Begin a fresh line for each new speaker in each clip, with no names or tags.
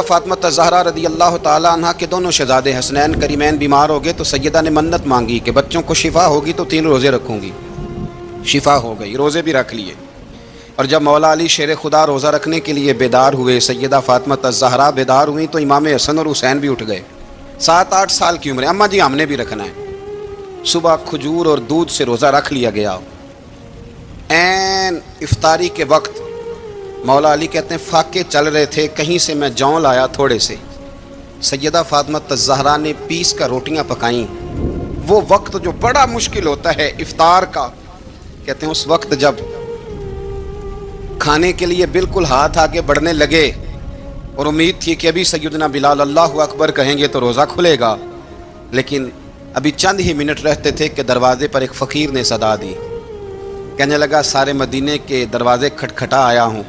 فاطمہ الزہرا رضی اللہ تعالیٰ عنہ کے دونوں شہزادے حسنین کریمین بیمار ہو گئے تو سیدہ نے منت مانگی کہ بچوں کو شفا ہوگی تو 3 روزے رکھوں گی۔ شفا ہو گئی، روزے بھی رکھ لیے۔ اور جب مولا علی شیر خدا روزہ رکھنے کے لیے بیدار ہوئے، سیدہ فاطمہ الزہرا بیدار ہوئیں تو امام حسن اور حسین بھی اٹھ گئے۔ 7-8 سال کی عمر ہے، اماں جی ہم نے بھی رکھنا ہے۔ صبح کھجور اور دودھ سے روزہ رکھ لیا گیا۔ عین افطاری کے وقت مولا علی کہتے ہیں فاقے چل رہے تھے، کہیں سے میں جوں لایا تھوڑے سے، سیدہ فاطمہ الزہرا نے پیس کر روٹیاں پکائیں۔ وہ وقت جو بڑا مشکل ہوتا ہے افطار کا، کہتے ہیں اس وقت جب کھانے کے لیے بالکل ہاتھ آگے بڑھنے لگے اور امید تھی کہ ابھی سیدنا بلال اللہ اکبر کہیں گے تو روزہ کھلے گا، لیکن ابھی چند ہی منٹ رہتے تھے کہ دروازے پر ایک فقیر نے صدا دی۔ کہنے لگا سارے مدینے کے دروازے کھٹکھٹا آیا ہوں،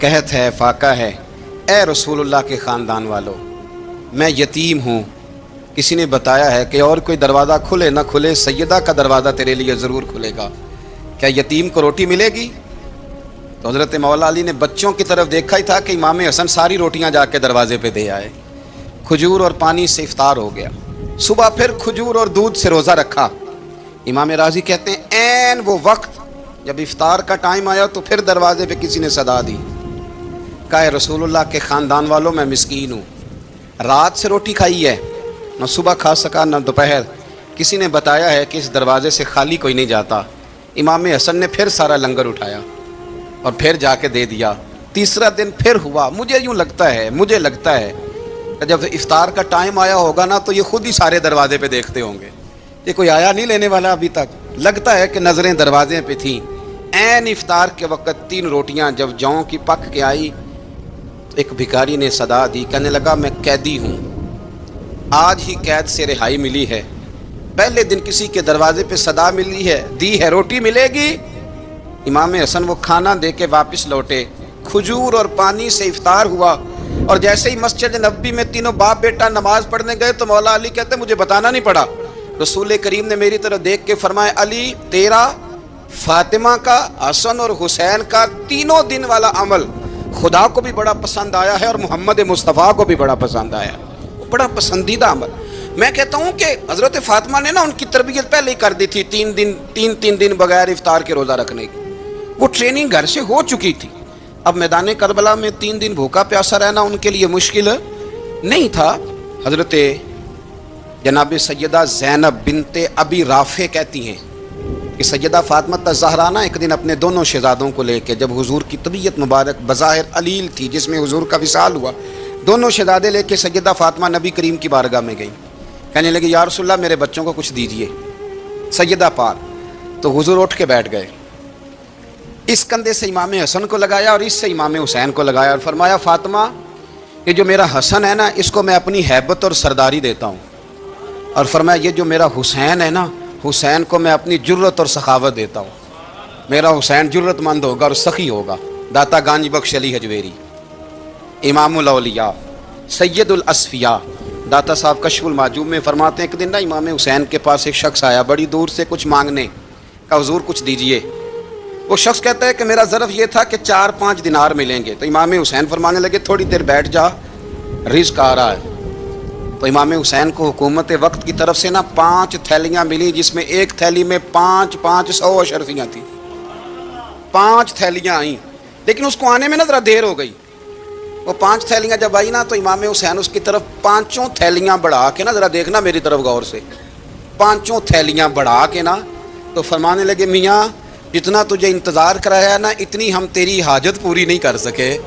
قحط ہے، فاقہ ہے، اے رسول اللہ کے خاندان والو، میں یتیم ہوں، کسی نے بتایا ہے کہ اور کوئی دروازہ کھلے نہ کھلے سیدہ کا دروازہ تیرے لیے ضرور کھلے گا، کیا یتیم کو روٹی ملے گی؟ تو حضرت مولا علی نے بچوں کی طرف دیکھا ہی تھا کہ امام حسن ساری روٹیاں جا کے دروازے پہ دے آئے۔ کھجور اور پانی سے افطار ہو گیا۔ صبح پھر کھجور اور دودھ سے روزہ رکھا۔ امام راضی کہتے ہیں عین وہ وقت جب افطار کا ٹائم آیا تو پھر دروازے پہ کسی نے صدا دی، کہا اے رسول اللہ کے خاندان والوں میں مسکین ہوں، رات سے روٹی کھائی ہے، نہ صبح کھا سکا نہ دوپہر، کسی نے بتایا ہے کہ اس دروازے سے خالی کوئی نہیں جاتا۔ امام حسن نے پھر سارا لنگر اٹھایا اور پھر جا کے دے دیا۔ تیسرا دن پھر ہوا۔ مجھے یوں لگتا ہے کہ جب افطار کا ٹائم آیا ہوگا نا تو یہ خود ہی سارے دروازے پہ دیکھتے ہوں گے، یہ کوئی آیا نہیں لینے والا ابھی تک، لگتا ہے کہ نظریں دروازے پہ تھیں۔ عین افطار کے وقت 3 روٹیاں جب جوں کی پک کے آئی تو ایک بھکاری نے صدا دی، کہنے لگا میں قیدی ہوں، آج ہی قید سے رہائی ملی ہے، پہلے دن کسی کے دروازے پہ صدا دی ہے روٹی ملے گی۔ امام حسن وہ کھانا دے کے واپس لوٹے، کھجور اور پانی سے افطار ہوا، اور جیسے ہی مسجد نبوی میں تینوں باپ بیٹا نماز پڑھنے گئے تو مولا علی کہتے مجھے بتانا نہیں پڑا، رسول کریم نے میری طرف دیکھ کے فرمایا علی تیرا، فاطمہ کا، حسن اور حسین کا 3 دن والا عمل خدا کو بھی بڑا پسند آیا ہے اور محمد مصطفیٰ کو بھی بڑا پسند آیا ہے، بڑا پسندیدہ عمل۔ میں کہتا ہوں کہ حضرت فاطمہ نے نا ان کی تربیت پہلے ہی کر دی تھی، 3 دن بغیر افطار کے روزہ رکھنے کی، وہ ٹریننگ گھر سے ہو چکی تھی۔ اب میدان کربلا میں 3 دن بھوکا پیاسا رہنا ان کے لیے مشکل نہیں تھا۔ حضرت جناب سیدہ زینب بنت ابی رافع کہتی ہیں کہ سیدہ فاطمہ الزہرا نا ایک دن اپنے دونوں شہزادوں کو لے کے، جب حضور کی طبیعت مبارک بظاہر علیل تھی جس میں حضور کا وصال ہوا، دونوں شہزادے لے کے سیدہ فاطمہ نبی کریم کی بارگاہ میں گئیں، کہنے لگے یا رسول اللہ میرے بچوں کو کچھ دیجئے سیدہ پاک۔ تو حضور اٹھ کے بیٹھ گئے، اس کندھے سے امام حسن کو لگایا اور اس سے امام حسین کو لگایا اور فرمایا فاطمہ یہ جو میرا حسن ہے نا اس کو میں اپنی ہیبت اور سرداری دیتا ہوں، اور فرمایا یہ جو میرا حسین ہے نا حسین کو میں اپنی جرت اور سخاوت دیتا ہوں، میرا حسین جرت مند ہوگا اور سخی ہوگا۔ داتا گانج بخش علی حجویری، امام الاولیاء، سید الاصفیاء، داتا صاحب کشف المعجوب میں فرماتے ہیں ایک دن نا امام حسین کے پاس ایک شخص آیا بڑی دور سے کچھ مانگنے، کہا حضور کچھ دیجئے۔ وہ شخص کہتا ہے کہ میرا ظرف یہ تھا کہ 4-5 دینار ملیں گے، تو امام حسین فرمانے لگے تھوڑی دیر بیٹھ جا، رزق آ رہا ہے۔ تو امام حسین کو حکومت وقت کی طرف سے نا 5 تھیلیاں ملی، جس میں ایک تھیلی میں 500 اشرفیاں تھیں، 5 تھیلیاں آئیں، لیکن اس کو آنے میں نا ذرا دیر ہو گئی۔ وہ 5 تھیلیاں جب آئی نا تو امام حسین اس کی طرف 5 تھیلیاں بڑھا کے نا، ذرا دیکھنا میری طرف غور سے، 5 تھیلیاں بڑھا کے نا تو فرمانے لگے میاں جتنا تجھے انتظار کرایا نا اتنی ہم تیری حاجت پوری نہیں کر سکے،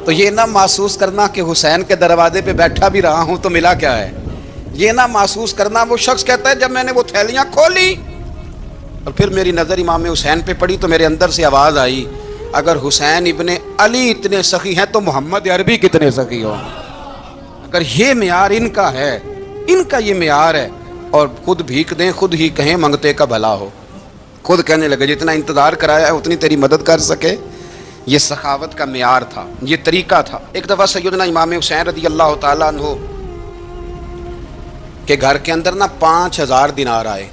تو یہ نہ محسوس کرنا کہ حسین کے دروازے پہ بیٹھا بھی رہا ہوں تو ملا کیا ہے، یہ نہ محسوس کرنا۔ وہ شخص کہتا ہے جب میں نے وہ تھیلیاں کھولی اور پھر میری نظر امام حسین پہ پڑی تو میرے اندر سے آواز آئی اگر حسین ابن علی اتنے سخی ہیں تو محمد عربی کتنے سخی ہوں۔ اگر یہ معیار ان کا ہے، ان کا یہ معیار ہے، اور خود بھیک دیں خود ہی کہیں منگتے کا بھلا ہو، خود کہنے لگے جتنا انتظار کرایا ہے اتنی تیری مدد کر سکے، یہ سخاوت کا معیار تھا، یہ طریقہ تھا۔ ایک دفعہ سیدنا امام حسین رضی اللہ تعالیٰ عنہ کے گھر کے اندر نا 5000 دینار آئے،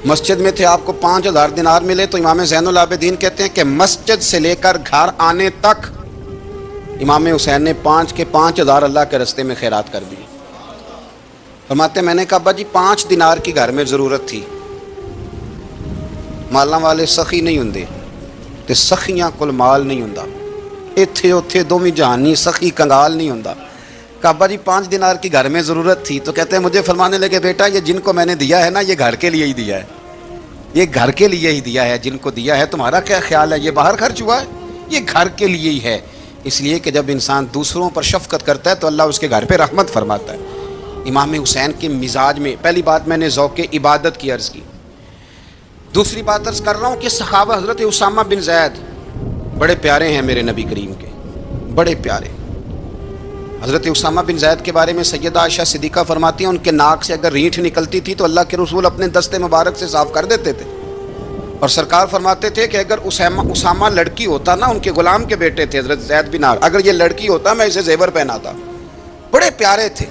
مسجد میں تھے، آپ کو 5000 دینار ملے تو امام زین العابدین کہتے ہیں کہ مسجد سے لے کر گھر آنے تک امام حسین نے 5 کے 5,000 اللہ کے رستے میں خیرات کر دی۔ فرماتے میں نے کہا ابا جی 5 دینار کی گھر میں ضرورت تھی، مالاں والے سخی نہیں ہوندے تے سخیاں کول مال نہیں ہوندا، ایتھے اوتھے دوویں جہانی سخی کنگال نہیں ہوندا۔ کہا ابا جی 5 دینار کی گھر میں ضرورت تھی، تو کہتے ہیں مجھے فرمانے لگے بیٹا یہ جن کو میں نے دیا ہے نا یہ گھر کے لیے ہی دیا ہے، یہ گھر کے لیے ہی دیا ہے، جن کو دیا ہے تمہارا کیا خیال ہے یہ باہر خرچ ہوا ہے، یہ گھر کے لیے ہی ہے۔ اس لیے کہ جب انسان دوسروں پر شفقت کرتا ہے تو اللہ اس کے گھر پہ رحمت فرماتا ہے۔ امام حسین کے مزاج میں پہلی بات میں نے ذوق عبادت کی عرض کی، دوسری بات عرض کر رہا ہوں کہ صحابہ حضرت اسامہ بن زید بڑے پیارے ہیں میرے نبی کریم کے، بڑے پیارے۔ حضرت اسامہ بن زید کے بارے میں سیدہ عائشہ صدیقہ فرماتی ہیں ان کے ناک سے اگر رینٹھ نکلتی تھی تو اللہ کے رسول اپنے دستے مبارک سے صاف کر دیتے تھے، اور سرکار فرماتے تھے کہ اگر اسامہ لڑکی ہوتا نا، ان کے غلام کے بیٹے تھے حضرت زید بن عامر، اگر یہ لڑکی ہوتا میں اسے زیور پہناتا۔ بڑے پیارے تھے،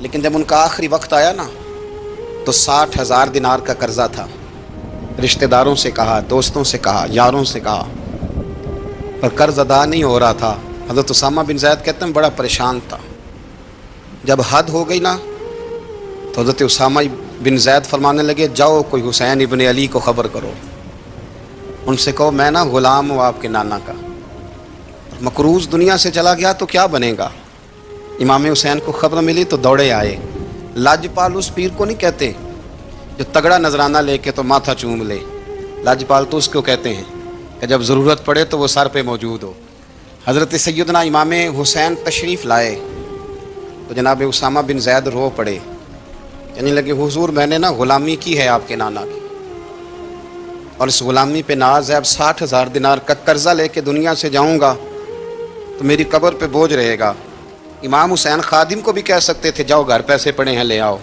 لیکن جب ان کا آخری وقت آیا نا تو 60,000 دینار کا قرضہ تھا، رشتہ داروں سے کہا، دوستوں سے کہا، یاروں سے کہا، پر قرض ادا نہیں ہو رہا تھا۔ حضرت اسامہ بن زید کہتے ہیں بڑا پریشان تھا۔ جب حد ہو گئی نا تو حضرت اسامہ بن زید فرمانے لگے جاؤ کوئی حسین ابن علی کو خبر کرو، ان سے کہو میں نا غلام ہوں آپ کے نانا کا، مقروض دنیا سے چلا گیا تو کیا بنے گا۔ امام حسین کو خبر ملی تو دوڑے آئے۔ لاجپال اس پیر کو نہیں کہتے جو تگڑا نذرانہ لے کے تو ماتھا چوم لے، لاجپال تو اس کو کہتے ہیں کہ جب ضرورت پڑے تو وہ سر پہ موجود ہو۔ حضرت سیدنا امام حسین تشریف لائے تو جناب اسامہ بن زید رو پڑے، کہنے لگے حضور میں نے نا غلامی کی ہے آپ کے نانا کی، اور اس غلامی پہ ناز ہے، اب 60,000 دینار کا قرضہ لے کے دنیا سے جاؤں گا تو میری قبر پہ بوجھ رہے گا۔ امام حسین خادم کو بھی کہہ سکتے تھے جاؤ گھر پیسے پڑے ہیں لے آؤ،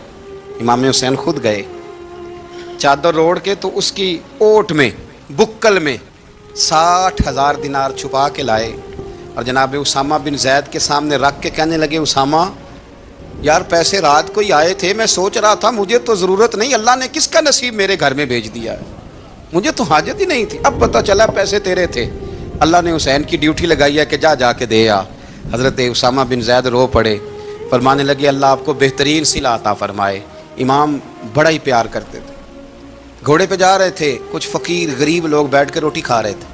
امام حسین خود گئے، چادر اوڑھ کے تو اس کی اوٹ میں بکل میں 60,000 دینار چھپا کے لائے، اور جناب اسامہ بن زید کے سامنے رکھ کے کہنے لگے اسامہ یار پیسے رات کو ہی آئے تھے، میں سوچ رہا تھا مجھے تو ضرورت نہیں، اللہ نے کس کا نصیب میرے گھر میں بھیج دیا ہے، مجھے تو حاجت ہی نہیں تھی، اب پتہ چلا پیسے تیرے تھے، اللہ نے حسین کی ڈیوٹی لگائی ہے کہ جا کے دے آ۔ حضرت اسامہ بن زید رو پڑے، فرمانے لگے اللہ آپ کو بہترین صلہ عطا فرمائے۔ امام بڑا ہی پیار کرتے تھے، گھوڑے پہ جا رہے تھے، کچھ فقیر غریب لوگ بیٹھ کے روٹی کھا رہے تھے،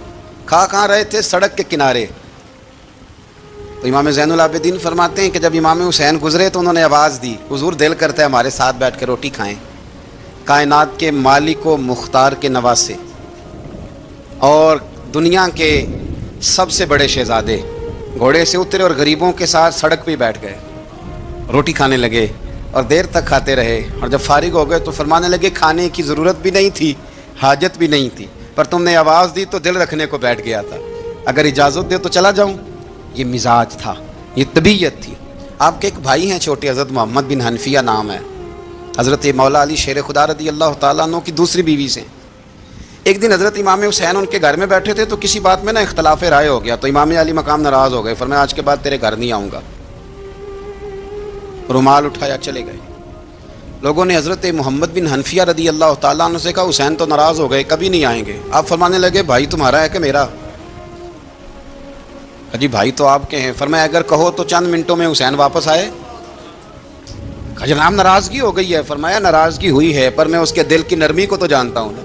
کھا کہاں رہے تھے سڑک کے کنارے، تو امام زین العابدین فرماتے ہیں کہ جب امام حسین گزرے تو انہوں نے آواز دی حضور دل کرتا ہے ہمارے ساتھ بیٹھ کے روٹی کھائیں، کائنات کے مالک و مختار کے نواسے اور دنیا کے سب سے بڑے شہزادے گھوڑے سے اترے اور غریبوں کے ساتھ سڑک پہ بیٹھ گئے، روٹی کھانے لگے اور دیر تک کھاتے رہے، اور جب فارغ ہو گئے تو فرمانے لگے کھانے کی ضرورت بھی نہیں تھی، حاجت بھی نہیں تھی، پر تم نے آواز دی تو دل رکھنے کو بیٹھ گیا تھا، اگر اجازت دے تو چلا جاؤں۔ یہ مزاج تھا، یہ طبیعت تھی۔ آپ کے ایک بھائی ہیں چھوٹے حضرت محمد بن حنفیہ نام ہے، حضرت مولا علی شیر خدا رضی اللہ تعالیٰ عنہ کی دوسری بیوی سے۔ ایک دن حضرت امام حسین ان کے گھر میں بیٹھے تھے تو کسی بات میں نا اختلاف رائے ہو گیا، تو امام علی مقام ناراض ہو گئے، فرمایا آج کے بعد تیرے گھر نہیں آؤں گا، رومال اٹھایا چلے گئے۔ لوگوں نے حضرت محمد بن حنفیہ رضی اللہ تعالیٰ عنہ سے کہا حسین تو ناراض ہو گئے کبھی نہیں آئیں گے، آپ فرمانے لگے بھائی تمہارا ہے کہ میرا؟ جی بھائی تو آپ کے ہیں، فرمایا اگر کہو تو چند منٹوں میں حسین واپس آئے؟ جناب ناراضگی ہو گئی ہے، فرمایا ناراضگی ہوئی ہے پر میں اس کے دل کی نرمی کو تو جانتا ہوں نا،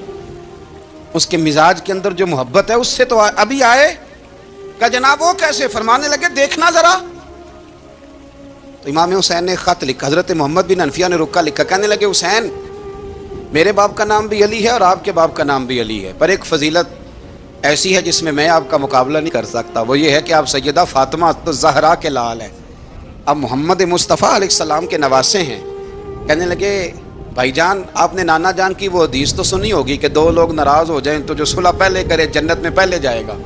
اس کے مزاج کے اندر جو محبت ہے اس سے تو ابھی آئے۔ کہ جناب وہ کیسے؟ فرمانے لگے دیکھنا ذرا، تو امام حسین نے خط لکھا، حضرت محمد بن حنفیہ نے رکا لکھا، کہنے لگے حسین میرے باپ کا نام بھی علی ہے اور آپ کے باپ کا نام بھی علی ہے، پر ایک فضیلت ایسی ہے جس میں آپ کا مقابلہ نہیں کر سکتا، وہ یہ ہے کہ آپ سیدہ فاطمہ الزہرا کے لال ہیں، اب محمد مصطفیٰ علیہ السلام کے نواسے ہیں۔ کہنے لگے بھائی جان آپ نے نانا جان کی وہ حدیث تو سنی ہوگی کہ دو لوگ ناراض ہو جائیں تو جو صلح پہلے کرے جنت میں پہلے جائے گا۔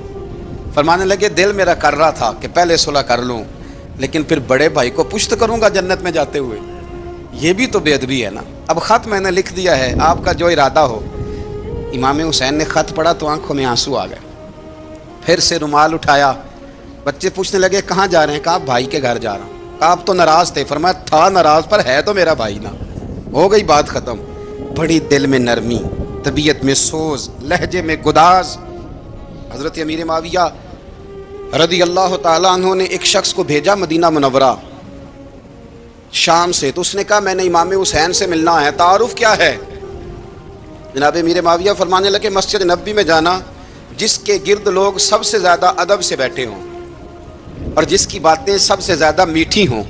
فرمانے لگے دل میرا کر رہا تھا کہ پہلے صلح کر لوں، لیکن پھر بڑے بھائی کو پشت کروں گا جنت میں جاتے ہوئے، یہ بھی تو بے ادبی ہے نا۔ اب خط میں نے لکھ دیا ہے، آپ کا جو ارادہ ہو۔ امام حسین نے خط پڑھا تو آنکھوں میں آنسو آ گئے، پھر سے رومال اٹھایا، بچے پوچھنے لگے کہاں جا رہے ہیں؟ کہا بھائی کے گھر جا رہا ہوں۔ کہا آپ تو ناراض تھے؟ فرمایا تھا ناراض پر ہے تو میرا بھائی نا، ہو گئی بات ختم۔ بڑی دل میں نرمی، طبیعت میں سوز، لہجے میں گداز۔ حضرت امیر معاویہ رضی اللہ تعالیٰ عنہ نے ایک شخص کو بھیجا مدینہ منورہ شام سے، تو اس نے کہا میں نے امام حسین سے ملنا ہے، تعارف کیا ہے؟ جناب امیر معاویہ فرمانے لگے مسجد نبوی میں جانا جس کے گرد لوگ سب سے زیادہ ادب سے بیٹھے ہوں اور جس کی باتیں سب سے زیادہ میٹھی ہوں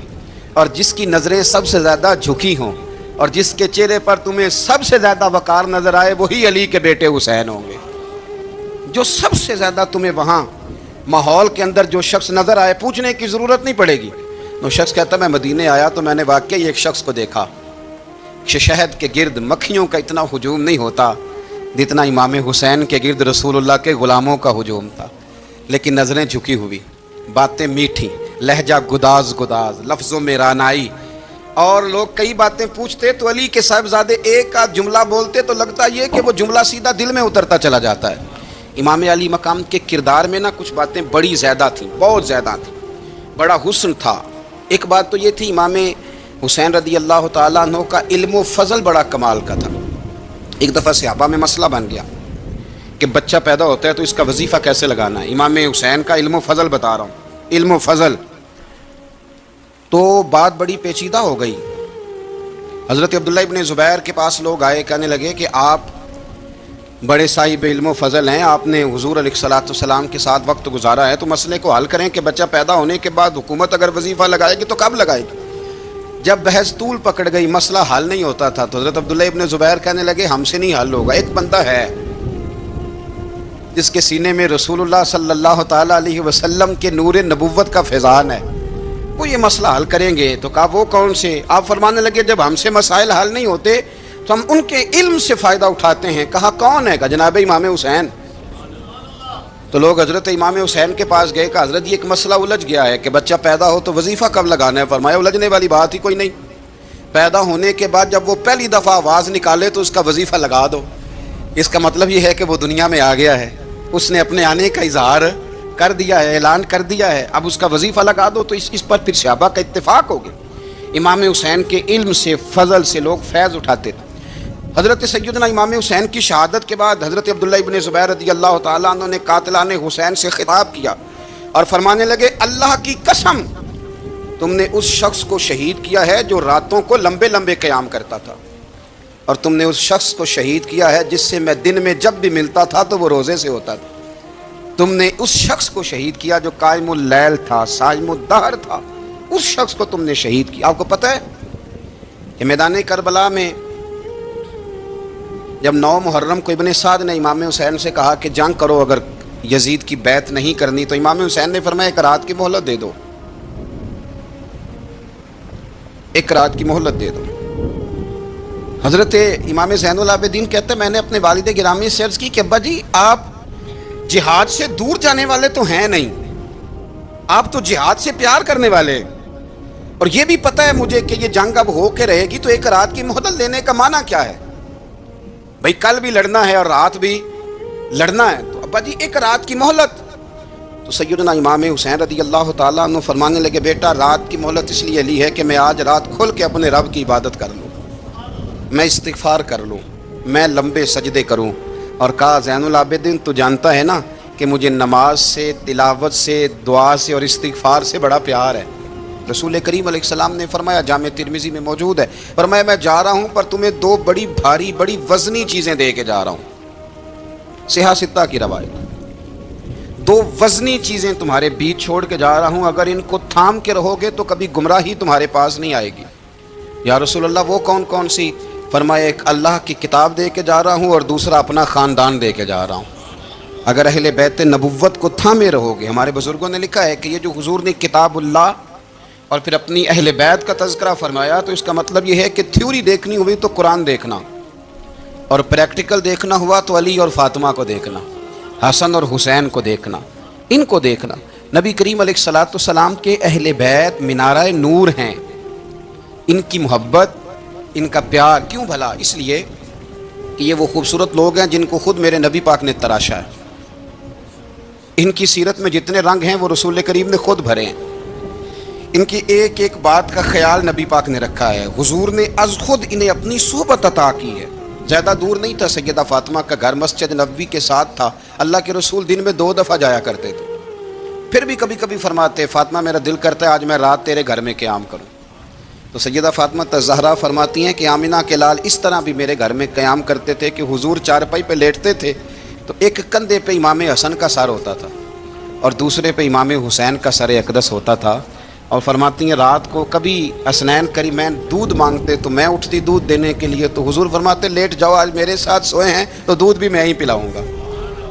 اور جس کی نظریں سب سے زیادہ جھکی ہوں اور جس کے چہرے پر تمہیں سب سے زیادہ وقار نظر آئے، وہی علی کے بیٹے حسین ہوں گے۔ جو سب سے زیادہ تمہیں وہاں ماحول کے اندر جو شخص نظر آئے، پوچھنے کی ضرورت نہیں پڑے گی۔ وہ شخص کہتا میں مدینے آیا تو میں نے واقعی ایک شخص کو دیکھا، شہد کے گرد مکھیوں کا اتنا ہجوم نہیں ہوتا جتنا امام حسین کے گرد رسول اللہ کے غلاموں کا ہجوم تھا، لیکن نظریں جھکی ہوئی، باتیں میٹھی، لہجہ گداز گداز، لفظوں میں رانائی، اور لوگ کئی باتیں پوچھتے تو علی کے صاحبزادے ایک آدھ جملہ بولتے تو لگتا یہ کہ وہ جملہ سیدھا دل میں اترتا چلا جاتا ہے۔ امام علی مقام کے کردار میں نا کچھ باتیں بڑی زیادہ تھیں، بہت زیادہ تھیں، بڑا حسن تھا۔ ایک بات تو یہ تھی امام حسین رضی اللہ تعالیٰ عنہ کا علم و فضل بڑا کمال کا تھا۔ ایک دفعہ صحابہ میں مسئلہ بن گیا کہ بچہ پیدا ہوتا ہے تو اس کا وظیفہ کیسے لگانا ہے۔ امام حسین کا علم و فضل بتا رہا ہوں، علم و فضل، تو بات بڑی پیچیدہ ہو گئی۔ حضرت عبداللہ ابن زبیر کے پاس لوگ آئے، کہنے لگے کہ آپ بڑے صاحب علم و فضل ہیں، آپ نے حضور علیہ الصلوۃ والسلام کے ساتھ وقت گزارا ہے، تو مسئلے کو حل کریں کہ بچہ پیدا ہونے کے بعد حکومت اگر وظیفہ لگائے گی تو کب لگائے گی؟ جب بحث طول پکڑ گئی، مسئلہ حل نہیں ہوتا تھا، تو حضرت عبداللہ ابن زبیر کہنے لگے ہم سے نہیں حل ہوگا، ایک بندہ ہے جس کے سینے میں رسول اللہ صلی اللہ تعالیٰ علیہ وسلم کے نور نبوت کا فیضان ہے، وہ یہ مسئلہ حل کریں گے۔ تو کہا وہ کون سے؟ آپ فرمانے لگے جب ہم سے مسائل حل نہیں ہوتے تو ہم ان کے علم سے فائدہ اٹھاتے ہیں۔ کہا کون ہے؟ کہا جناب امام حسین۔ تو لوگ حضرت امام حسین کے پاس گئے، کہ حضرت یہ ایک مسئلہ الجھ گیا ہے کہ بچہ پیدا ہو تو وظیفہ کب لگانا ہے؟ فرمایا الجھنے والی بات ہی کوئی نہیں، پیدا ہونے کے بعد جب وہ پہلی دفعہ آواز نکالے تو اس کا وظیفہ لگا دو۔ اس کا مطلب یہ ہے کہ وہ دنیا میں آ گیا ہے، اس نے اپنے آنے کا اظہار کر دیا ہے، اعلان کر دیا ہے، اب اس کا وظیفہ لگا دو۔ تو اس پر پھر صحابہ کا اتفاق ہو گیا۔ امام حسین کے علم سے، فضل سے لوگ فیض اٹھاتے تھے۔ حضرت سیدنا امام حسین کی شہادت کے بعد حضرت عبداللہ ابن زبیر رضی اللہ تعالیٰ عنہ نے قاتلان حسین سے خطاب کیا اور فرمانے لگے اللہ کی قسم تم نے اس شخص کو شہید کیا ہے جو راتوں کو لمبے لمبے قیام کرتا تھا، اور تم نے اس شخص کو شہید کیا ہے جس سے میں دن میں جب بھی ملتا تھا تو وہ روزے سے ہوتا تھا۔ تم نے اس شخص کو شہید کیا جو قائم اللیل تھا، صائم الدہر تھا، اس شخص کو تم نے شہید کیا۔ آپ کو پتہ ہے کہ میدان کربلا میں جب 9 محرم کو ابن سعد نے امام حسین سے کہا کہ جنگ کرو اگر یزید کی بیعت نہیں کرنی، تو امام حسین نے فرمایا ایک رات کی مہلت دے دو، ایک رات کی مہلت دے دو۔ حضرت امام زین العابدین کہتے ہیں میں نے اپنے والد گرامی سے عرض کی کہ ابا جی آپ جہاد سے دور جانے والے تو ہیں نہیں، آپ تو جہاد سے پیار کرنے والے، اور یہ بھی پتہ ہے مجھے کہ یہ جنگ اب ہو کے رہے گی، تو ایک رات کی مہلت لینے کا معنی کیا ہے؟ بھئی کل بھی لڑنا ہے اور رات بھی لڑنا ہے، تو ابا جی ایک رات کی مہلت۔ تو سیدنا امام حسین رضی اللہ تعالیٰ عنہ فرمانے لگے بیٹا رات کی مہلت اس لیے لی ہے کہ میں آج رات کھل کے اپنے رب کی عبادت کر لوں، میں استغفار کر لوں، میں لمبے سجدے کروں۔ اور کہا زین العابدین تو جانتا ہے نا کہ مجھے نماز سے، تلاوت سے، دعا سے اور استغفار سے بڑا پیار ہے۔ رسول کریم علیہ السلام نے فرمایا، جامع ترمذی میں موجود ہے، فرمایا میں جا رہا ہوں پر تمہیں 2 بڑی بھاری بڑی وزنی چیزیں دے کے جا رہا ہوں، صحیح ستہ کی روایت، 2 وزنی چیزیں تمہارے بیچ چھوڑ کے جا رہا ہوں، اگر ان کو تھام کے رہو گے تو کبھی گمراہی تمہارے پاس نہیں آئے گی۔ یا رسول اللہ وہ کون کون سی؟ فرمایا ایک اللہ کی کتاب دے کے جا رہا ہوں اور دوسرا اپنا خاندان دے کے جا رہا ہوں۔ اگر اہل بیت نبوت کو تھامے رہو گے، ہمارے بزرگوں نے لکھا ہے کہ یہ جو حضور نے کتاب اللہ اور پھر اپنی اہل بیت کا تذکرہ فرمایا، تو اس کا مطلب یہ ہے کہ تھیوری دیکھنی ہوئی تو قرآن دیکھنا، اور پریکٹیکل دیکھنا ہوا تو علی اور فاطمہ کو دیکھنا، حسن اور حسین کو دیکھنا، ان کو دیکھنا۔ نبی کریم علیہ الصلوۃ والسلام کے اہل بیت منارہ نور ہیں، ان کی محبت، ان کا پیار کیوں بھلا؟ اس لیے کہ یہ وہ خوبصورت لوگ ہیں جن کو خود میرے نبی پاک نے تراشا ہے، ان کی سیرت میں جتنے رنگ ہیں وہ رسول کریم نے خود بھرے ہیں، ان کی ایک ایک بات کا خیال نبی پاک نے رکھا ہے، حضور نے از خود انہیں اپنی صحبت عطا کی ہے۔ زیادہ دور نہیں تھا سیدہ فاطمہ کا گھر، مسجد نبوی کے ساتھ تھا، اللہ کے رسول دن میں 2 دفعہ جایا کرتے تھے، پھر بھی کبھی کبھی فرماتے فاطمہ میرا دل کرتا ہے آج میں رات تیرے گھر میں قیام کروں. تو سیدہ فاطمہ الزہرا فرماتی ہیں کہ آمنہ کے لال اس طرح بھی میرے گھر میں قیام کرتے تھے کہ حضور چارپائی پہ لیٹتے تھے تو ایک کندھے پہ امام حسن کا سر ہوتا تھا اور دوسرے پہ امام حسین کا سر اقدس ہوتا تھا. اور فرماتی ہیں رات کو کبھی حسنین کریمین دودھ مانگتے تو میں اٹھتی دودھ دینے کے لیے تو حضور فرماتے لیٹ جاؤ آج میرے ساتھ سوئے ہیں تو دودھ بھی میں ہی پلاؤں گا.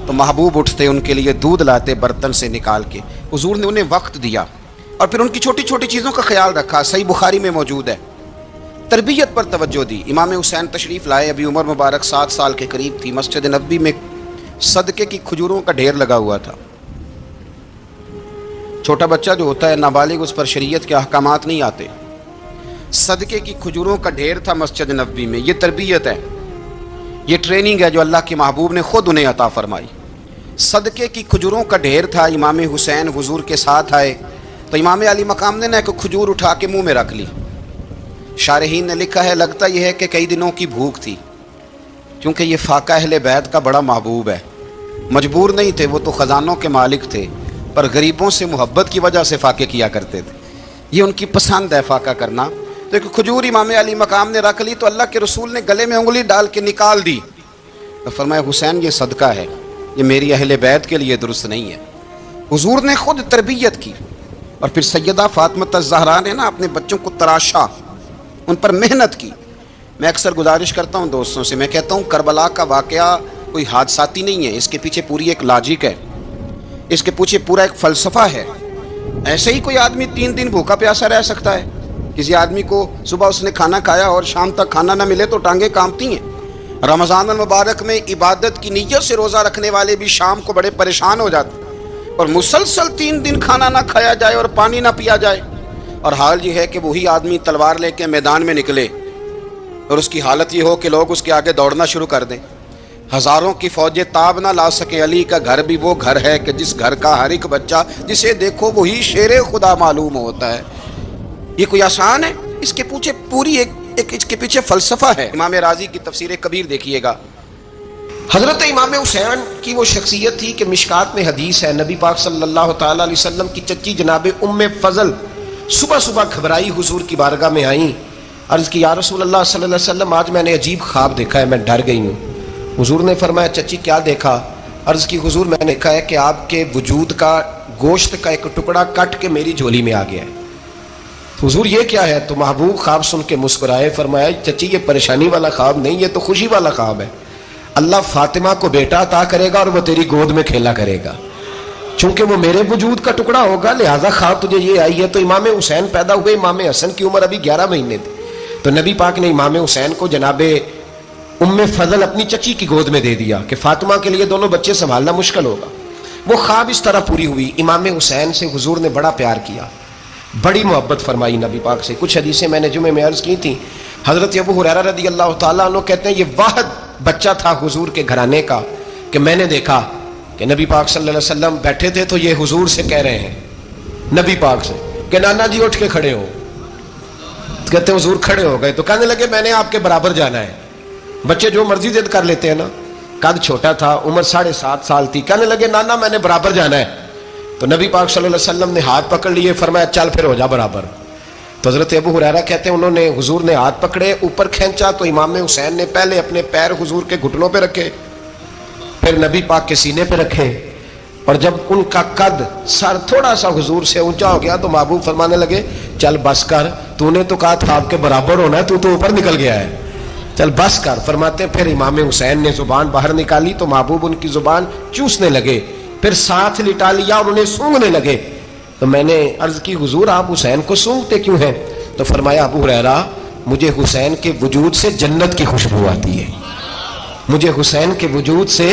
تو محبوب اٹھتے ان کے لیے دودھ لاتے برتن سے نکال کے. حضور نے انہیں وقت دیا اور پھر ان کی چھوٹی چھوٹی چیزوں کا خیال رکھا. صحیح بخاری میں موجود ہے. تربیت پر توجہ دی. امام حسین تشریف لائے, ابھی عمر مبارک 7 سال کے قریب تھی. مسجد نبوی میں صدقے کی کھجوروں کا ڈھیر لگا ہوا تھا. چھوٹا بچہ جو ہوتا ہے نابالغ اس پر شریعت کے احکامات نہیں آتے. صدقے کی کھجوروں کا ڈھیر تھا مسجد نبوی میں. یہ تربیت ہے, یہ ٹریننگ ہے جو اللہ کے محبوب نے خود انہیں عطا فرمائی. صدقے کی کھجوروں کا ڈھیر تھا. امام حسین حضور کے ساتھ آئے تو امام علی مقام نے ایک کھجور اٹھا کے منہ میں رکھ لی. شارحین نے لکھا ہے لگتا یہ ہے کہ کئی دنوں کی بھوک تھی, کیونکہ یہ فاقہ اہل بیت کا بڑا محبوب ہے. مجبور نہیں تھے, وہ تو خزانوں کے مالک تھے, پر غریبوں سے محبت کی وجہ سے فاقے کیا کرتے تھے. یہ ان کی پسند ہے فاقہ کرنا. تو ایک کھجور امام علی مقام نے رکھ لی تو اللہ کے رسول نے گلے میں انگلی ڈال کے نکال دی. تو فرمایا حسین یہ صدقہ ہے, یہ میری اہل بیت کے لیے درست نہیں ہے. حضور نے خود تربیت کی. اور پھر سیدہ فاطمہ الزہرا نے نا اپنے بچوں کو تراشا, ان پر محنت کی. میں اکثر گزارش کرتا ہوں دوستوں سے, میں کہتا ہوں کربلا کا واقعہ کوئی حادثاتی نہیں ہے, اس کے پیچھے پوری ایک لاجک ہے, اس کے پیچھے پورا ایک فلسفہ ہے. ایسے ہی کوئی آدمی 3 دن بھوکا پیاسا رہ سکتا ہے؟ کسی آدمی کو صبح اس نے کھانا کھایا اور شام تک کھانا نہ ملے تو ٹانگیں کانپتی ہیں. رمضان المبارک میں عبادت کی نیت سے روزہ رکھنے والے بھی شام کو بڑے پریشان ہو جاتے ہیں, اور مسلسل 3 دن کھانا نہ کھایا جائے اور پانی نہ پیا جائے. اور حال یہ ہے کہ وہی آدمی تلوار لے کے میدان میں نکلے اور اس کی حالت یہ ہو کہ لوگ اس کے آگے دوڑنا شروع کر دیں. ہزاروں کی فوجیں تاب نہ لا سکے. علی کا گھر بھی وہ گھر ہے کہ جس گھر کا ہر ایک بچہ جسے دیکھو وہی شیر خدا معلوم ہوتا ہے. یہ کوئی آسان ہے؟ اس کے پیچھے پوری ایک اس کے پیچھے فلسفہ ہے. امام راضی کی تفسیر کبیر دیکھیے گا. حضرت امام حسین کی وہ شخصیت تھی کہ مشکات میں حدیث ہے, نبی پاک صلی اللہ تعالی علیہ وسلم کی چچی جناب ام فضل صبح صبح گھبرائی حضور کی بارگاہ میں آئیں. عرض کی یا رسول اللہ صلی اللہ علیہ وسلم آج میں نے عجیب خواب دیکھا ہے, میں ڈر گئی ہوں. حضور نے فرمایا چچی کیا دیکھا؟ عرض کی حضور میں نے دیکھا ہے کہ آپ کے وجود کا گوشت کا ایک ٹکڑا کٹ کے میری جھولی میں آ گیا ہے. حضور یہ کیا ہے؟ تو محبوب خواب سن کے مسکرائے, فرمایا چچی یہ پریشانی والا خواب نہیں, یہ تو خوشی والا خواب ہے. اللہ فاطمہ کو بیٹا عطا کرے گا اور وہ تیری گود میں کھیلا کرے گا. چونکہ وہ میرے وجود کا ٹکڑا ہوگا لہذا خواب تجھے یہ آئی ہے. تو امام حسین پیدا ہوئے, امام حسن کی عمر ابھی 11 مہینے تھی. تو نبی پاک نے امام حسین کو جناب ام فضل اپنی چچی کی گود میں دے دیا کہ فاطمہ کے لیے دونوں بچے سنبھالنا مشکل ہوگا. وہ خواب اس طرح پوری ہوئی. امام حسین سے حضور نے بڑا پیار کیا, بڑی محبت فرمائی نبی پاک سے. کچھ حدیثیں میں نے جمعے میں عرض کی تھیں. حضرت ابو ہریرہ رضی اللہ تعالیٰ عنہ کہتے ہیں یہ واحد بچہ تھا حضور کے گھرانے کا کہ میں نے دیکھا کہ نبی پاک صلی اللہ علیہ وسلم بیٹھے تھے تو یہ حضور سے کہہ رہے ہیں, نبی پاک سے, کہ نانا جی اٹھ کے کھڑے ہو. کہتے ہیں حضور کھڑے ہو گئے تو کہنے لگے میں نے آپ کے برابر جانا ہے. بچے جو مرضی ضد کر لیتے ہیں نا, قد چھوٹا تھا, عمر 7.5 سال تھی, کہنے لگے نانا میں نے برابر جانا ہے. تو نبی پاک صلی اللہ علیہ وسلم نے ہاتھ پکڑ لیے, فرمایا چل پھر ہو جا برابر. تو حضرت ابو ہریرہ کہتے ہیں انہوں نے حضور نے ہاتھ پکڑے, اوپر کھینچا تو امام حسین نے پہلے اپنے پیر حضور کے گھٹنوں پہ رکھے, پھر نبی پاک کے سینے پہ رکھے, اور جب ان کا قد سر تھوڑا سا حضور سے اونچا ہو گیا تو محبوب فرمانے لگے چل بس کر, تو نے تو کہا تھا آپ کے برابر ہونا ہے, تو اوپر نکل گیا ہے, چل بس کر. فرماتے پھر امام حسین نے زبان باہر نکالی تو محبوب ان کی زبان چوسنے لگے, پھر ساتھ لٹا لیا اور انہیں سونگنے لگے. تو میں نے عرض کی حضور آپ حسین کو سونگتے کیوں ہیں؟ تو فرمایا ابو ہریرہ مجھے حسین کے وجود سے جنت کی خوشبو آتی ہے, مجھے حسین کے وجود سے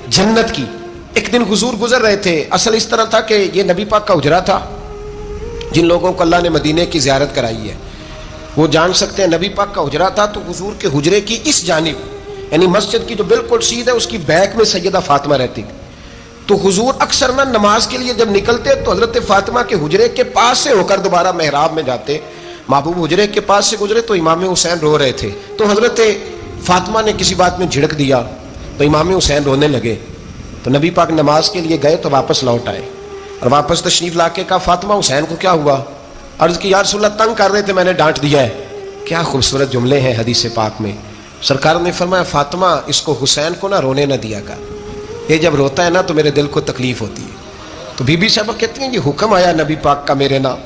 جنت کی. ایک دن حضور گزر رہے تھے, اصل اس طرح تھا کہ یہ نبی پاک کا حجرہ تھا. جن لوگوں کو اللہ نے مدینے کی زیارت کرائی ہے وہ جان سکتے ہیں نبی پاک کا حجرہ تھا. تو حضور کے حجرے کی اس جانب یعنی مسجد کی جو بالکل سیدھ ہے اس کی بیک میں سیدہ فاطمہ رہتی. تو حضور اکثر نہ نماز کے لیے جب نکلتے تو حضرت فاطمہ کے حجرے کے پاس سے ہو کر دوبارہ محراب میں جاتے. محبوب حجرے کے پاس سے گزرے تو امام حسین رو رہے تھے, تو حضرت فاطمہ نے کسی بات میں جھڑک دیا تو امام حسین رونے لگے. تو نبی پاک نماز کے لیے گئے تو واپس لوٹ آئے.
اور واپس تشریف لا کے کہا فاطمہ حسین کو کیا ہوا؟ عرض کی یا رسول اللہ تنگ کر رہے تھے میں نے ڈانٹ دیا ہے۔ کیا خوبصورت جملے ہیں حدیث پاک میں۔ سرکار نے فرمایا فاطمہ اس کو حسین کو نہ رونے نہ دیا کر، یہ جب روتا ہے نا تو میرے دل کو تکلیف ہوتی ہے۔ تو بی بی صاحبہ کہتی ہیں یہ حکم آیا نبی پاک کا میرے نام،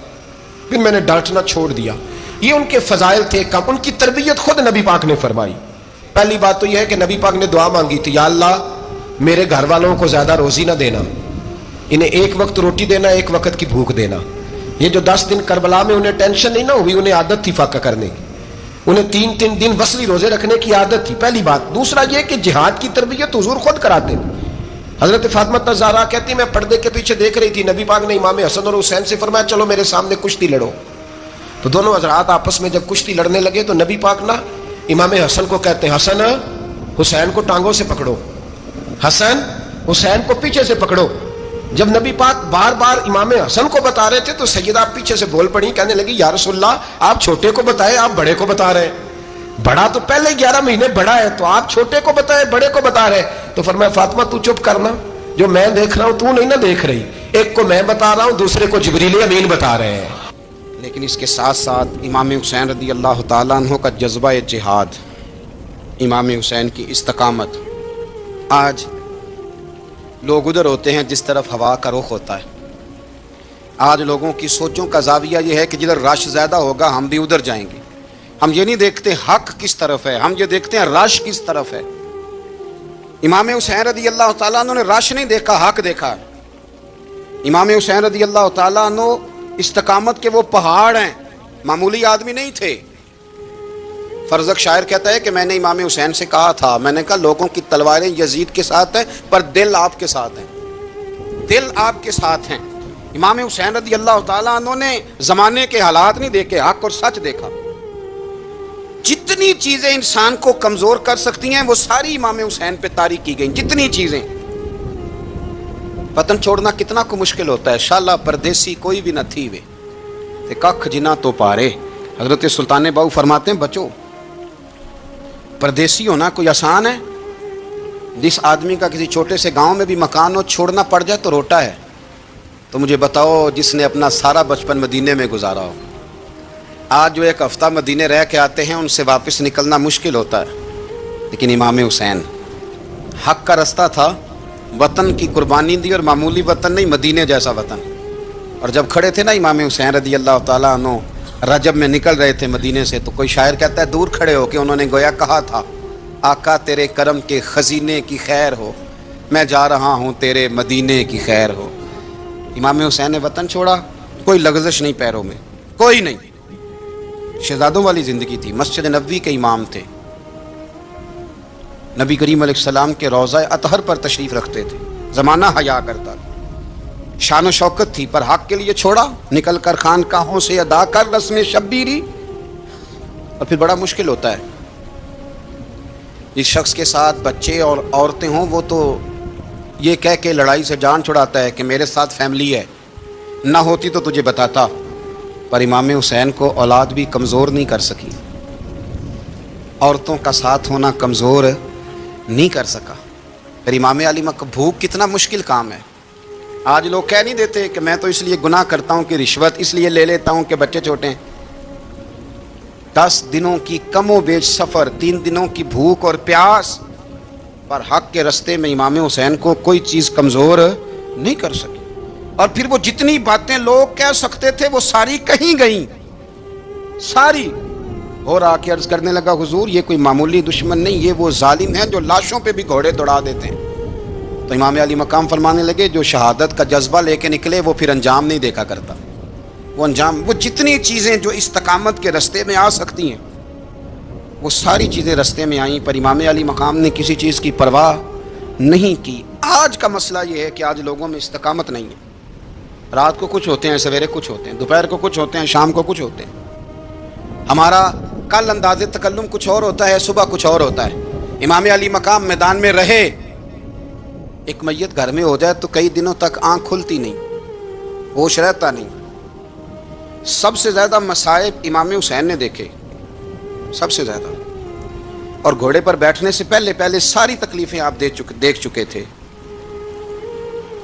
پھر میں نے ڈانٹنا چھوڑ دیا۔ یہ ان کے فضائل تھے کم، ان کی تربیت خود نبی پاک نے فرمائی۔ پہلی بات تو یہ ہے کہ نبی پاک نے دعا مانگی تھی یا اللہ میرے گھر والوں کو زیادہ روزی نہ دینا، انہیں ایک وقت روٹی دینا، ایک وقت کی بھوک دینا۔ یہ جو 10 دن کربلا میں انہیں ٹینشن نہیں نہ ہوئی، انہیں عادت تھی فاقہ کرنے کی، انہیں 3 دن وصلی روزے رکھنے کی عادت تھی، پہلی بات۔ دوسرا یہ کہ جہاد کی تربیت حضور خود کراتے تھے۔ حضرت فاطمہ الزہرا کہتی میں پردے کے پیچھے دیکھ رہی تھی، نبی پاک نے امام حسن اور حسین سے فرمایا چلو میرے سامنے کشتی لڑو۔ تو دونوں حضرات آپس میں جب کشتی لڑنے لگے تو نبی پاک نا امام حسن کو کہتے ہیں حسن حسین کو ٹانگوں سے پکڑو، حسن حسین کو پیچھے سے پکڑو۔ جب نبی پاک بار بار امام حسن کو بتا رہے تھے تو سیدہ پیچھے سے بول پڑی، کہنے لگی یا رسول اللہ آپ چھوٹے کو بتائے، آپ بڑے کو بتا رہے ہیں، بڑا تو پہلے 11 مہینے بڑا ہے تو آپ چھوٹے کو بتائے بڑے کو بتا رہے۔ تو فرمایا فاطمہ تو چپ کرنا، جو میں دیکھ رہا ہوں تو نہیں نہ دیکھ رہی، ایک کو میں بتا رہا ہوں دوسرے کو جبریل امین بتا رہے ہیں۔
لیکن اس کے ساتھ ساتھ امام حسین رضی اللہ تعالیٰ عنہ کا جذبہ جہاد، امام حسین کی استقامت، آج لوگ ادھر ہوتے ہیں جس طرف ہوا کا رخ ہوتا ہے۔ آج لوگوں کی سوچوں کا زاویہ یہ ہے کہ جدھر رش زیادہ ہوگا ہم بھی ادھر جائیں گے۔ ہم یہ نہیں دیکھتے حق کس طرف ہے، ہم یہ دیکھتے ہیں رش کس طرف ہے۔ امام حسین رضی اللہ تعالیٰ عنہ نے رش نہیں دیکھا، حق دیکھا۔ امام حسین رضی اللہ تعالیٰ عنہ استقامت کے وہ پہاڑ ہیں، معمولی آدمی نہیں تھے۔ فرزق شاعر کہتا ہے کہ میں نے امام حسین سے کہا تھا، میں نے کہا لوگوں کی تلواریں یزید کے ساتھ ہیں پر دل آپ کے ساتھ ہیں، دل آپ کے ساتھ ہیں۔ امام حسین رضی اللہ تعالیٰ عنہ نے زمانے کے حالات نہیں دیکھے، حق اور سچ دیکھا۔ جتنی چیزیں انسان کو کمزور کر سکتی ہیں وہ ساری امام حسین پہ طاری کی گئیں، جتنی چیزیں۔ وطن چھوڑنا کتنا کو مشکل ہوتا ہے، شالہ پردیسی کوئی بھی نہ تھی وے تے ککھ جنا تو پارے۔ حضرت سلطان باؤ فرماتے ہیں بچو پردیسی ہونا کوئی آسان ہے؟ جس آدمی کا کسی چھوٹے سے گاؤں میں بھی مکان ہو چھوڑنا پڑ جائے تو روٹا ہے، تو مجھے بتاؤ جس نے اپنا سارا بچپن مدینے میں گزارا ہو۔ آج جو ایک ہفتہ مدینے رہ کے آتے ہیں ان سے واپس نکلنا مشکل ہوتا ہے، لیکن امام حسین حق کا رستہ تھا، وطن کی قربانی دی، اور معمولی وطن نہیں، مدینے جیسا وطن۔ اور جب کھڑے تھے نا امام حسین رضی اللہ تعالیٰ عنہ رجب میں نکل رہے تھے مدینے سے، تو کوئی شاعر کہتا ہے دور کھڑے ہو کے انہوں نے گویا کہا تھا آقا تیرے کرم کے خزینے کی خیر ہو، میں جا رہا ہوں تیرے مدینے کی خیر ہو۔ امام حسین نے وطن چھوڑا، کوئی لغزش نہیں پیروں میں، کوئی نہیں۔ شہزادوں والی زندگی تھی، مسجد نبوی کے امام تھے، نبی کریم علیہ السلام کے روضہ اطہر پر تشریف رکھتے تھے، زمانہ حیا کرتا تھا، شان و شوکت تھی، پر حق کے لیے چھوڑا، نکل کر خانقاہوں سے ادا کر رسم شبیری۔ اور پھر بڑا مشکل ہوتا ہے، جس شخص کے ساتھ بچے اور عورتیں ہوں وہ تو یہ کہہ کے لڑائی سے جان چھڑاتا ہے کہ میرے ساتھ فیملی ہے، نہ ہوتی تو تجھے بتاتا۔ پر امام حسین کو اولاد بھی کمزور نہیں کر سکی، عورتوں کا ساتھ ہونا کمزور نہیں کر سکا۔ پھر امام علی مکہ بھوک کتنا مشکل کام ہے۔ آج لوگ کہہ نہیں دیتے کہ میں تو اس لیے گناہ کرتا ہوں کہ رشوت اس لیے لے لیتا ہوں کہ بچے چھوٹے ہیں۔ 10 دنوں کی کم و بیش سفر، 3 دنوں کی بھوک اور پیاس، پر حق کے رستے میں امام حسین کو کوئی چیز کمزور نہیں کر سکی۔ اور پھر وہ جتنی باتیں لوگ کہہ سکتے تھے وہ ساری کہیں گئیں، ساری۔ اور آ کے عرض کرنے لگا حضور یہ کوئی معمولی دشمن نہیں، یہ وہ ظالم ہیں جو لاشوں پہ بھی گھوڑے دوڑا دیتے ہیں۔ تو امام علی مقام فرمانے لگے جو شہادت کا جذبہ لے کے نکلے وہ پھر انجام نہیں دیکھا کرتا، وہ انجام، وہ جتنی چیزیں جو استقامت کے رستے میں آ سکتی ہیں وہ ساری چیزیں رستے میں آئیں، پر امام علی مقام نے کسی چیز کی پرواہ نہیں کی۔ آج کا مسئلہ یہ ہے کہ آج لوگوں میں استقامت نہیں ہے، رات کو کچھ ہوتے ہیں، سویرے کچھ ہوتے ہیں، دوپہر کو کچھ ہوتے ہیں، شام کو کچھ ہوتے ہیں۔ ہمارا کل انداز تکلم کچھ اور ہوتا ہے، صبح کچھ اور ہوتا ہے۔ امام علی مقام میدان میں رہے، ایک میت گھر میں ہو جائے تو کئی دنوں تک آنکھ کھلتی نہیں، ہوش رہتا نہیں۔ سب سے زیادہ مصائب امام حسین نے دیکھے، سب سے زیادہ، اور گھوڑے پر بیٹھنے سے پہلے ساری تکلیفیں آپ دیکھ چکے تھے۔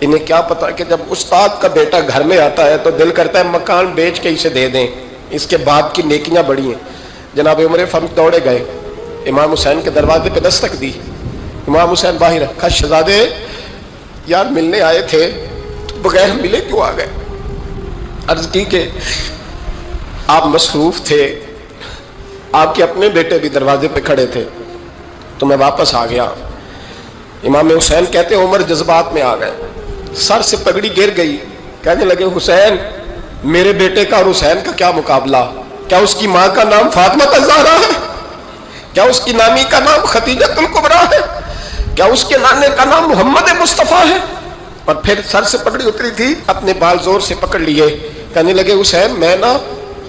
انہیں کیا پتا کہ جب استاد کا بیٹا گھر میں آتا ہے تو دل کرتا ہے مکان بیچ کے اسے دے دیں، اس کے باپ کی نیکیاں بڑی ہیں۔ جناب عمر فاروق دوڑے گئے، امام حسین کے دروازے پہ دستک دی۔ امام حسین باہر رکھا، شہزادے یار ملنے آئے تھے تو بغیر ملے کیوں آ گئے؟ عرض کی کہ آپ مصروف تھے، آپ کے اپنے بیٹے بھی دروازے پہ کھڑے تھے تو میں واپس آ گیا۔ امام حسین کہتے ہیں عمر جذبات میں آ گئے، سر سے پگڑی گر گئی، کہنے لگے حسین میرے بیٹے کا اور حسین کا کیا مقابلہ؟ کیا اس کی ماں کا نام فاطمہ الزہرا ہے؟ کیا اس کی نامی کا نام خدیجۃ الکبریٰ ہے؟ کیا اس کے نانے کا نام محمد مصطفیٰ ہے؟ اور پھر سر سے پگڑی اتری تھی، اپنے بال زور سے پکڑ لیے، کہنے لگے حسین میں نا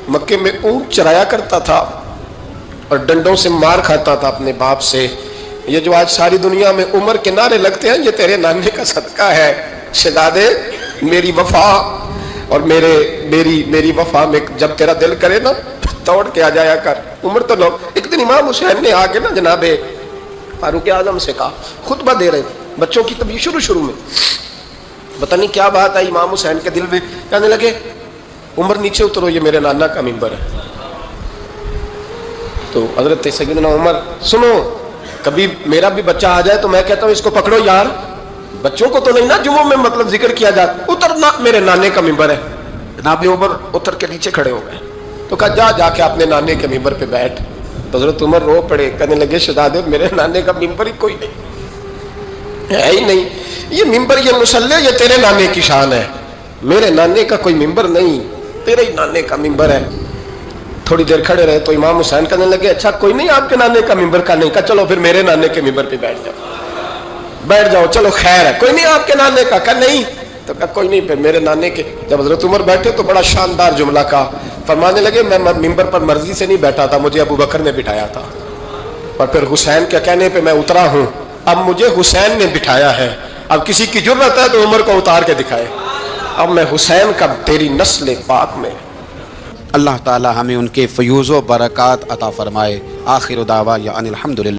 مکے میں اونٹ چرایا کرتا تھا اور ڈنڈوں سے مار کھاتا تھا اپنے باپ سے، یہ جو آج ساری دنیا میں عمر کے نعرے لگتے ہیں یہ تیرے نانے کا صدقہ ہے۔ شہزادے میری وفا اور میری وفا میں جب تیرا دل کرے نا دوڑ کے آ جایا کر۔ عمر تو لوگ ایک دن امام حسین نے آگے نا جناب فاروق اعظم سے کہا، خطبہ دے رہے بچوں کی طبیعت شروع میں، پتہ نہیں کیا بات آئی امام حسین کے دل میں، کہنے لگے عمر نیچے اترو، یہ میرے نانا کا ممبر ہے۔ تو حضرت سیدنا عمر سنو، کبھی میرا بھی بچہ آ جائے تو میں کہتا ہوں اس کو پکڑو یار، بچوں کو تو نہیں نا جمعوں میں مطلب ذکر کیا جاتا، اترنا میرے نانے کا ممبر ہے۔ جناب عمر اتر کے نیچے کھڑے ہو گئے تو کہا جا کے اپنے نانے کے ممبر پہ بیٹھ۔ تو حضرت عمر رو پڑے، کہنے لگے شہزادے میرے نانے کا ممبر ہی کوئی نہیں ہے ہی نہیں، یہ ممبر یہ مصلی یہ تیرے نانے کی شان ہے، میرے نانے کا کوئی ممبر نہیں، تیرے ہی نانے کا ممبر ہے۔ تھوڑی دیر کھڑے رہے تو امام حسین کہنے لگے اچھا کوئی نہیں آپ کے نانے کا ممبر کا نہیں، کہا چلو پھر میرے نانے کے ممبر پہ بیٹھ جاؤ چلو خیر ہے، کوئی نہیں آپ کے نانے کا، کہا نہیں، تو کہا کوئی نہیں پھر میرے نانے کے۔ جب حضرت عمر بیٹھے تو بڑا شاندار جملہ کہا، فرمانے لگے میں ممبر پر مرضی سے نہیں بیٹھا تھا، مجھے ابو بکر نے بٹھایا تھا، اور پھر حسین کے کہنے پہ میں اترا ہوں، اب مجھے حسین نے بٹھایا ہے، اب کسی کی جرت ہے تو عمر کو اتار کے دکھائے، اب میں حسین کا تیری نسل پاک میں۔
اللہ تعالی ہمیں ان کے فیوز و برکات عطا فرمائے۔ آخر دعوانا ان الحمدللہ۔